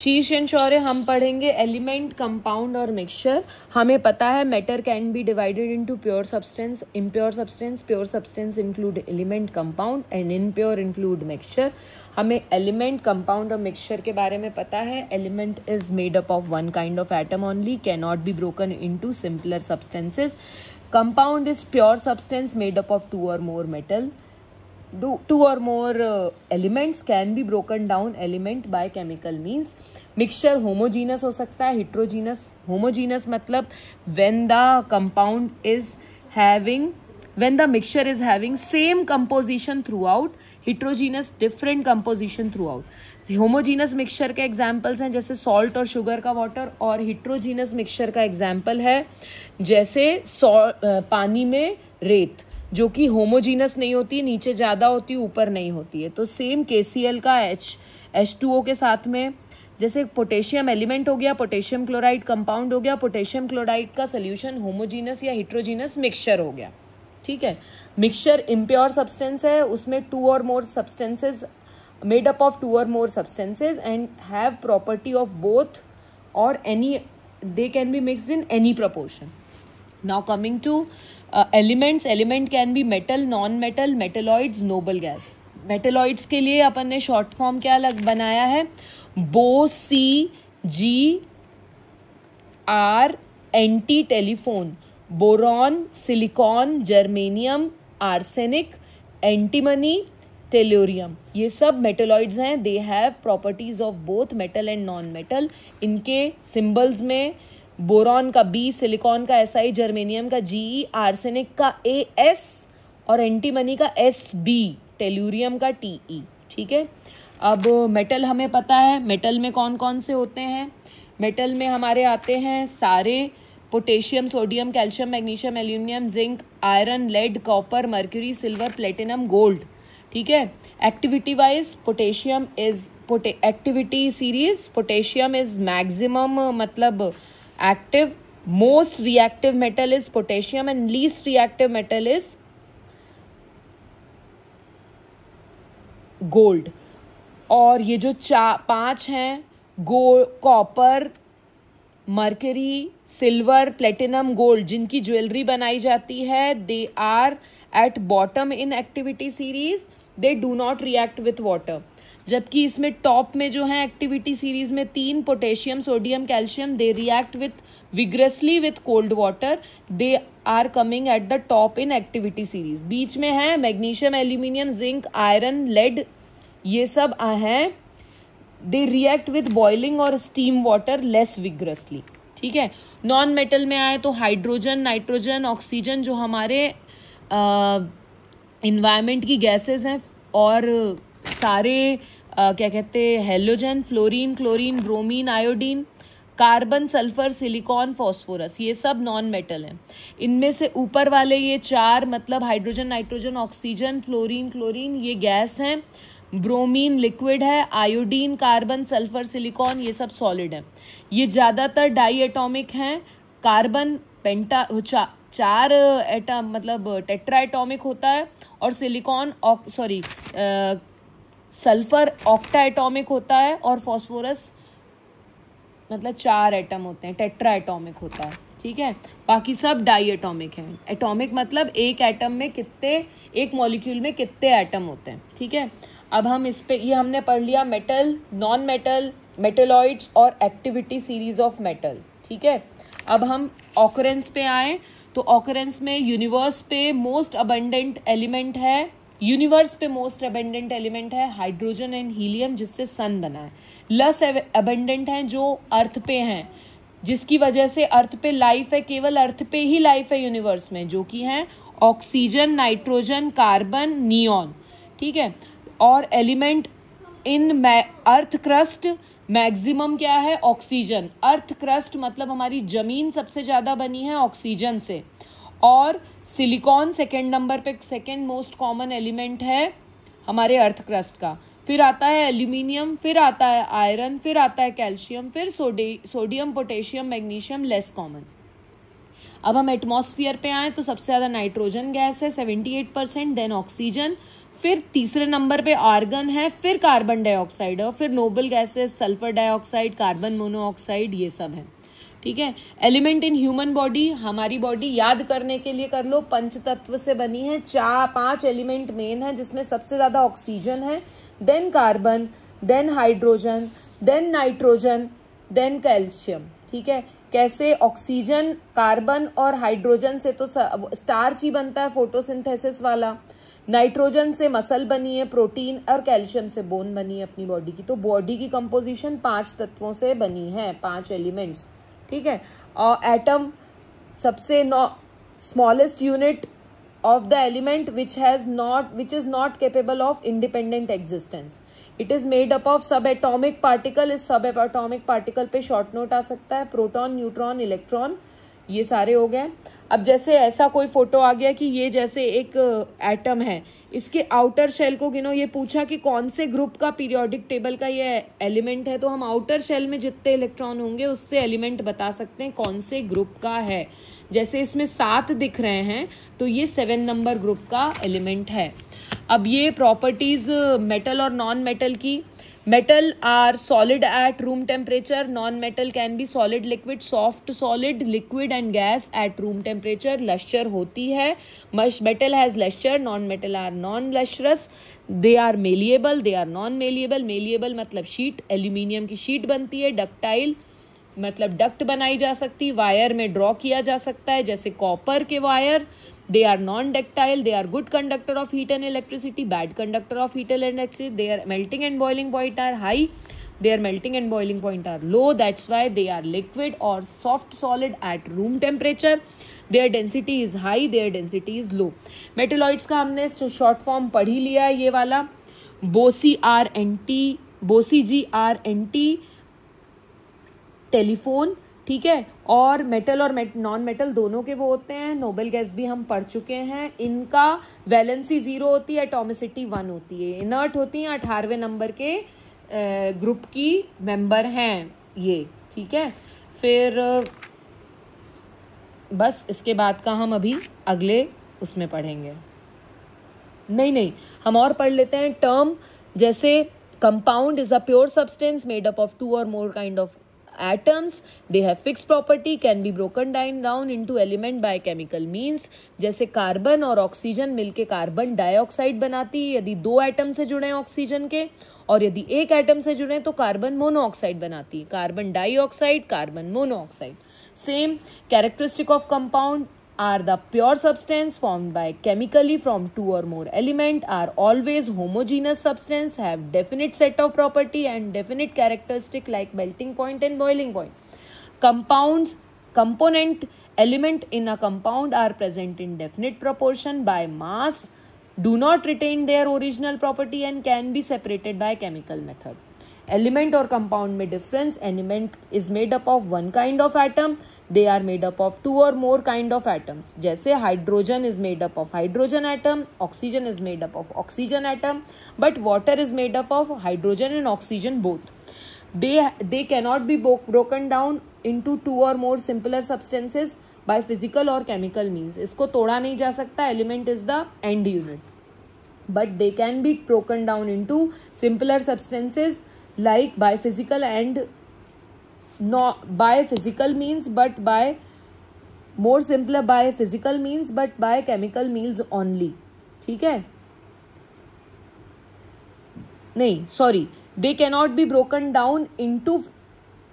शीर्ष एंड शौर्य हम पढ़ेंगे एलिमेंट, कंपाउंड और मिक्सचर। हमें पता है matter can be divided into pure substance, impure substance, pure substance include element, compound and impure include mixture. हमें एलिमेंट, कंपाउंड और मिक्सचर के बारे में पता है। Element is made up of one kind of atom only, can not be broken into simpler substances. Compound is pure substance made up of two or more elements can be broken down element by chemical means. Mixture homogeneous हो सकता है, heterogeneous. Homogeneous मतलब when the mixture is having same composition throughout. Heterogeneous different composition throughout. Homogeneous mixture के examples हैं जैसे salt और sugar का water, और हिट्रोजीनस मिक्सचर का एग्जाम्पल है जैसे पानी में रेत, जो कि होमोजीनस नहीं होती, नीचे ज्यादा होती है ऊपर नहीं होती है। तो सेम KCl का H2O के साथ में, जैसे पोटेशियम एलिमेंट हो गया, पोटेशियम क्लोराइड कंपाउंड हो गया, पोटेशियम क्लोराइड का सोल्यूशन होमोजीनस या हिट्रोजीनस मिक्सचर हो गया। ठीक है। मिक्सचर इम्प्योर सब्सटेंस है, उसमें टू और मोर substances made up of two or more substances and have property of both, or they can be mixed in any proportion. Now coming to elements. Element can be metal, non-metal, metalloids, noble gas. Metalloids के लिए अपन ने short form क्या बनाया है, BOCGR, anti telephone, boron, silicon, germanium, arsenic, antimony, tellurium. ये सब metalloids हैं। They have properties of both metal and non metal. इनके सिंबल्स में बोरॉन का B, सिलिकॉन का SI, जर्मेनियम का GE, आर्सेनिक का AS और एंटीमनी का SB, टेल्यूरियम का TE। ठीक है। अब मेटल हमें पता है, मेटल में कौन कौन से होते हैं। मेटल में हमारे आते हैं सारे potassium, sodium, calcium, magnesium, aluminium, zinc, iron, lead, copper, mercury, silver, platinum, gold. ठीक है। Activity wise potassium is activity series, potassium is maximum मतलब active, most reactive metal is potassium and least reactive metal is gold. और ये जो 5 हैं, copper, mercury, silver, platinum, gold, जिनकी jewellery बनाई जाती है, they are at bottom in activity series, they do not react with water. जबकि इसमें टॉप में जो है एक्टिविटी सीरीज में 3, potassium, sodium, calcium, they react with vigorously with cold water, they are coming at the top in activity series. बीच में है magnesium, aluminium, zinc, iron, lead, ये सब हैं, दे रिएक्ट विथ बॉइलिंग और स्टीम वाटर लेस विग्रसली। ठीक है। Non metal में आए तो हाइड्रोजन, नाइट्रोजन, ऑक्सीजन, जो हमारे इन्वायरमेंट की गैसेस हैं, और सारे क्या कहते हैं, halogen, fluorine, chlorine, bromine, iodine, carbon, sulphur, silicon, phosphorus, ये सब नॉन मेटल हैं। इनमें से ऊपर वाले ये 4 मतलब hydrogen, nitrogen, oxygen, fluorine, chlorine, ये गैस हैं। ब्रोमीन लिक्विड है, आयोडीन, कार्बन, सल्फर, सिलिकॉन, ये सब सॉलिड है। ये ज्यादातर डाई एटॉमिक हैं। कार्बन 4 एटम मतलब टेट्रा एटॉमिक होता है, और सिलिकॉन सल्फर ऑक्टा एटॉमिक होता है, और फॉस्फोरस मतलब 4 एटम होते हैं, टेट्रा एटॉमिक होता है। ठीक है। बाकी सब डाई एटॉमिक हैं। एटॉमिक मतलब एक एटम में एक मॉलिक्यूल में कितने एटम होते हैं। ठीक है। अब हम इस पे, ये हमने पढ़ लिया मेटल, नॉन मेटल, मेटलॉइड्स और एक्टिविटी सीरीज ऑफ मेटल। ठीक है। अब हम ऑकरेंस पे आए तो ऑकरेंस में यूनिवर्स पे मोस्ट अबंडेंट एलिमेंट है हाइड्रोजन एंड हीलियम, जिससे सन बना है। लेस अबंडेंट है जो अर्थ पे हैं, जिसकी वजह से अर्थ पे लाइफ है, केवल अर्थ पे ही लाइफ है यूनिवर्स में, जो कि है ऑक्सीजन, नाइट्रोजन, कार्बन, नियॉन। ठीक है। और element in earth crust maximum क्या है, ऑक्सीजन। अर्थ क्रस्ट मतलब हमारी जमीन सबसे ज्यादा बनी है ऑक्सीजन से, और सिलिकॉन सेकेंड नंबर पे, सेकेंड मोस्ट कॉमन एलिमेंट है हमारे अर्थ क्रस्ट का। फिर आता है एल्यूमिनियम, फिर आता है आयरन, फिर आता है कैल्शियम, फिर sodium, potassium, magnesium, less common. अब हम एटमॉस्फेयर पे आए तो सबसे ज्यादा नाइट्रोजन गैस है 78%, देन ऑक्सीजन फिर तीसरे नंबर पे आर्गन है, फिर कार्बन डाइऑक्साइड है, और फिर noble gases sulphur dioxide, carbon monoxide, ये सब है। ठीक है। एलिमेंट इन ह्यूमन बॉडी, हमारी बॉडी याद करने के लिए कर लो, पंच तत्व से बनी है। 5 एलिमेंट मेन है, जिसमें सबसे ज्यादा ऑक्सीजन है, then carbon, then hydrogen, then nitrogen, then calcium. ठीक है। कैसे? ऑक्सीजन, कार्बन और हाइड्रोजन से तो स्टार्च ही बनता है, फोटोसिंथेसिस वाला। नाइट्रोजन से मसल बनी है, प्रोटीन, और कैल्शियम से बोन बनी है अपनी बॉडी की। तो बॉडी की कंपोजिशन 5 तत्वों से बनी है, 5 एलिमेंट्स। ठीक है। और एटम सबसे smallest unit of the element which is not capable of independent existence. It is made up of subatomic particle. इस subatomic particle पे short note आ सकता है, प्रोटॉन, न्यूट्रॉन, इलेक्ट्रॉन, ये सारे हो गए। अब जैसे ऐसा कोई फोटो आ गया कि ये जैसे एक एटम है, इसके आउटर शेल को गिनो, ये पूछा कि कौन से ग्रुप का पीरियोडिक टेबल का ये एलिमेंट है, तो हम आउटर शेल में जितने इलेक्ट्रॉन होंगे उससे एलिमेंट बता सकते हैं कौन से ग्रुप का है। जैसे इसमें 7 दिख रहे हैं, तो ये 7 नंबर ग्रुप का एलिमेंट है। अब ये प्रॉपर्टीज मेटल और नॉन मेटल की। Metal are solid at room temperature, non metal can be solid, liquid, soft, solid, liquid and gas at room temperature. Lustre होती है, metal has lustre, non metal are non lustrous, they are malleable, they are non malleable. Malleable मतलब sheet, aluminium की sheet बनती है। Ductile मतलब duct बनाई जा सकती, वायर में ड्रॉ किया जा सकता है, जैसे कॉपर के wire. They are non ductile, they are good conductor of heat and electricity, bad conductor of heat and electricity. They are melting and boiling point are high, they are melting and boiling point are low, that's why they are liquid और soft solid at room temperature. Their density is high, their density is low. Metalloids का हमने short form पढ़ ही लिया है, ये वाला BOCRNT, BOCGRNT telephone. ठीक है। और मेटल और नॉन मेटल दोनों के वो होते हैं। नोबेल गैस भी हम पढ़ चुके हैं। इनका वैलेंसी 0 होती है, एटॉमिसिटी 1 होती है, इनर्ट होती हैं, 18वें नंबर के ग्रुप की मेंबर हैं ये। ठीक है। फिर बस इसके बाद का हम अभी अगले उसमें पढ़ेंगे। नहीं, हम और पढ़ लेते हैं टर्म। जैसे compound is a pure substance made up of 2 or more kind of atoms. They have fixed property, can be broken down into element by chemical means. जैसे कार्बन और ऑक्सीजन मिलके कार्बन डाइऑक्साइड बनाती है यदि 2 atom से जुड़े हैं oxygen के, और यदि 1 एटम से जुड़े तो कार्बन मोनोऑक्साइड बनाती है, carbon dioxide, carbon monoxide. Same characteristic of compound are the pure substance formed by chemically from 2 or more element, are always homogeneous substance, have definite set of property and definite characteristic like melting point and boiling point. Component element in a compound are present in definite proportion by mass, do not retain their original property and can be separated by chemical method. Element और compound में difference, element is made up of one kind of atom, they are made up of 2 or more kind of atoms. जैसे hydrogen is made up of hydrogen atom, oxygen is made up of oxygen atom, but water is made up of hydrogen and oxygen both. They cannot be broken down into 2 or more simpler substances by physical or chemical means. इसको तोड़ा नहीं जा सकता, element is the end unit, but they can be broken down into simpler substances like by physical and not by physical means, but by more simpler by physical means, but by chemical means only. ठीक है। नहीं, sorry, they cannot be broken down into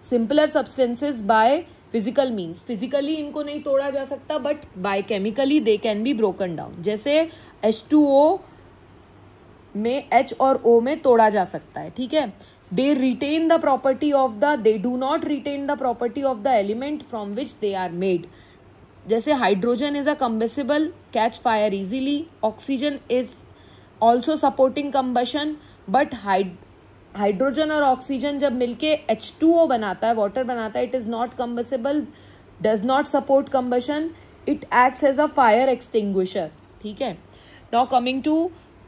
simpler substances by physical means. physically इनको नहीं तोड़ा जा सकता, but by chemically they can be broken down. जैसे H2O में H और O में तोड़ा जा सकता है। ठीक है। They do not retain the property of the element from which they are made. जैसे hydrogen is a combustible, catch fire easily. Oxygen is also supporting combustion, but hydrogen और ऑक्सीजन जब मिलके H2O बनाता है, वाटर बनाता है, it is not combustible, does not support combustion, it acts as a fire extinguisher. ठीक है। Now coming to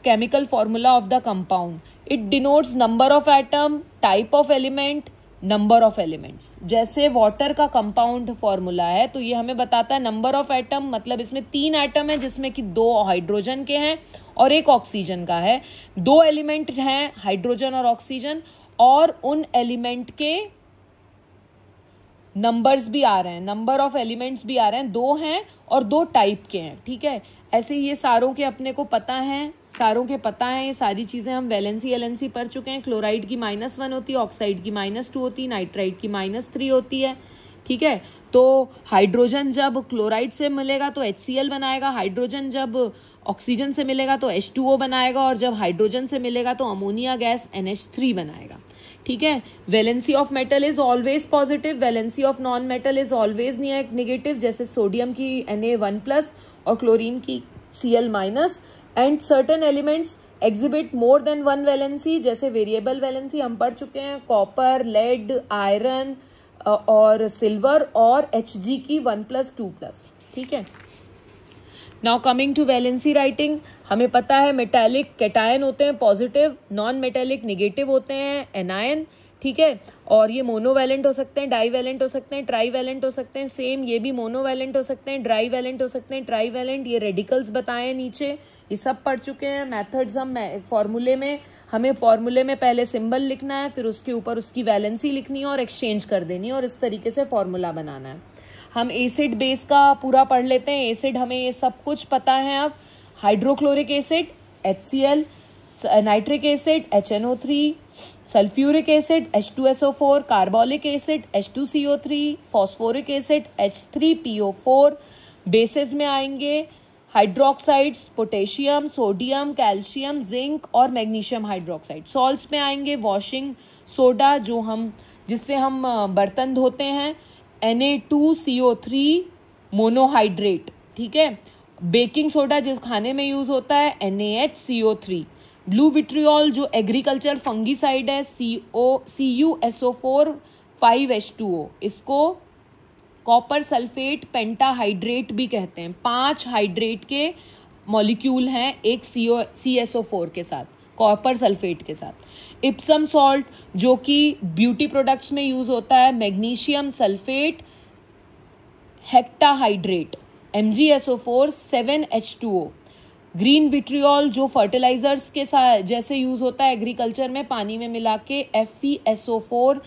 chemical formula of the compound. It denotes number of atom, type of element, number of elements. जैसे water का compound formula है तो ये हमें बताता है नंबर ऑफ एटम, मतलब इसमें 3 एटम है जिसमें कि 2 हाइड्रोजन के हैं और 1 ऑक्सीजन का है। 2 एलिमेंट हैं हाइड्रोजन और ऑक्सीजन, और उन एलिमेंट के नंबर्स भी आ रहे हैं, नंबर ऑफ एलिमेंट्स भी आ रहे हैं, 2 हैं और 2 टाइप के हैं। ठीक है, ऐसे ही ये सारों के अपने को पता है, सारों के पता है ये सारी चीजें। हम वैलेंसी एलेंसी पढ़ चुके हैं। क्लोराइड की -1 होती है, ऑक्साइड की -2 होती है, नाइट्राइड की -3 होती है। ठीक है, तो हाइड्रोजन जब क्लोराइड से मिलेगा तो HCl बनाएगा, हाइड्रोजन जब ऑक्सीजन से मिलेगा तो H2O बनाएगा, और जब हाइड्रोजन से मिलेगा तो अमोनिया गैस NH3 बनाएगा। ठीक है, valency of metal is always positive, valency of non metal is always negative, जैसे सोडियम की Na1+ और क्लोरीन की Cl-, and certain elements exhibit more than 1 valency, जैसे वेरिएबल वैलेंसी हम पढ़ चुके हैं, कॉपर, लेड, आयरन और सिल्वर, और Hg की 1+2+। ठीक है, now coming to valency writing, हमें पता है मेटालिक कैटायन होते हैं पॉजिटिव, नॉन मेटालिक नेगेटिव होते हैं एनायन। ठीक है, और ये मोनोवैलेंट हो सकते हैं, डाईवैलेंट हो सकते हैं, ट्राईवैलेंट हो सकते हैं। सेम ये भी मोनोवैलेंट हो सकते हैं, ड्राईवैलेंट हो सकते हैं, ट्राईवैलेंट। ये रेडिकल्स बताए नीचे, ये सब पढ़ चुके हैं। मेथड्स हम फॉर्मूले में, हमें फॉर्मूले में पहले सिंबल लिखना है, फिर उसके ऊपर उसकी वैलेंसी लिखनी है और एक्सचेंज कर देनी है, और इस तरीके से फॉर्मूला बनाना है। हम एसिड बेस का पूरा पढ़ लेते हैं। एसिड हमें ये सब कुछ पता है अब। Hydrochloric acid HCl, nitric acid HNO3, sulphuric acid H2SO4, carbolic acid H2CO3, phosphoric acid H3PO4। Bases में आएंगे hydroxides, potassium, sodium, calcium, zinc और मैग्नीशियम हाइड्रोक्साइड। सॉल्ट्स में आएंगे वॉशिंग सोडा, जिससे हम बर्तन धोते हैं, Na2CO3 मोनोहाइड्रेट। ठीक है, बेकिंग सोडा जिस खाने में यूज होता है NaHCO3। ब्लू विट्रियोल जो एग्रीकल्चर फंगीसाइड है CuSO4 5H2O, इसको कॉपर सल्फेट पेंटाहाइड्रेट भी कहते हैं। 5 हाइड्रेट के मॉलिक्यूल हैं एक CSO4 के साथ, कॉपर सल्फेट के साथ। इप्सम सॉल्ट जो कि ब्यूटी प्रोडक्ट्स में यूज होता है, magnesium sulphate heptahydrate MgSO4 7H2O। Green vitriol जो फर्टिलाइजर्स के साथ जैसे यूज होता है एग्रीकल्चर में, पानी में मिला के FeSO4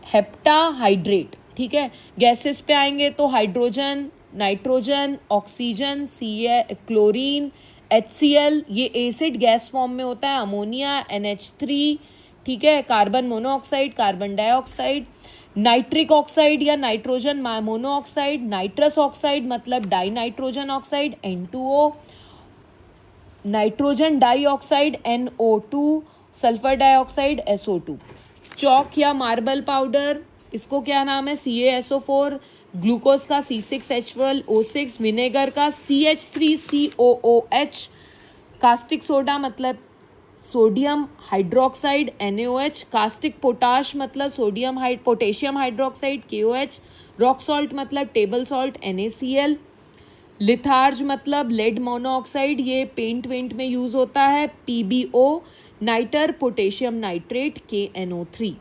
हेप्टाहाइड्रेट। ठीक है, गैसेस पे आएंगे तो hydrogen, nitrogen, oxygen, chlorine, HCl, ये एसिड गैस फॉर्म में होता है, अमोनिया NH3। ठीक है, carbon monoxide, carbon dioxide, nitric oxide या नाइट्रोजन मोनोऑक्साइड, नाइट्रस ऑक्साइड मतलब die nitrogen oxide N2O, nitrogen dioxide NO2, sulphur dioxide SO2। चौक या मार्बल पाउडर, इसको क्या नाम है CaSO4, ग्लूकोज का C6H12O6, विनेगर का CH3COOH, कास्टिक सोडा मतलब sodium hydroxide NaOH, caustic potash मतलब potassium hydroxide KOH, rock salt मतलब टेबल सॉल्ट NaCl, लिथार्ज मतलब लेड मोनोऑक्साइड, ये पेंट वेंट में यूज होता है PbO, nighter potassium nitrate KNO3।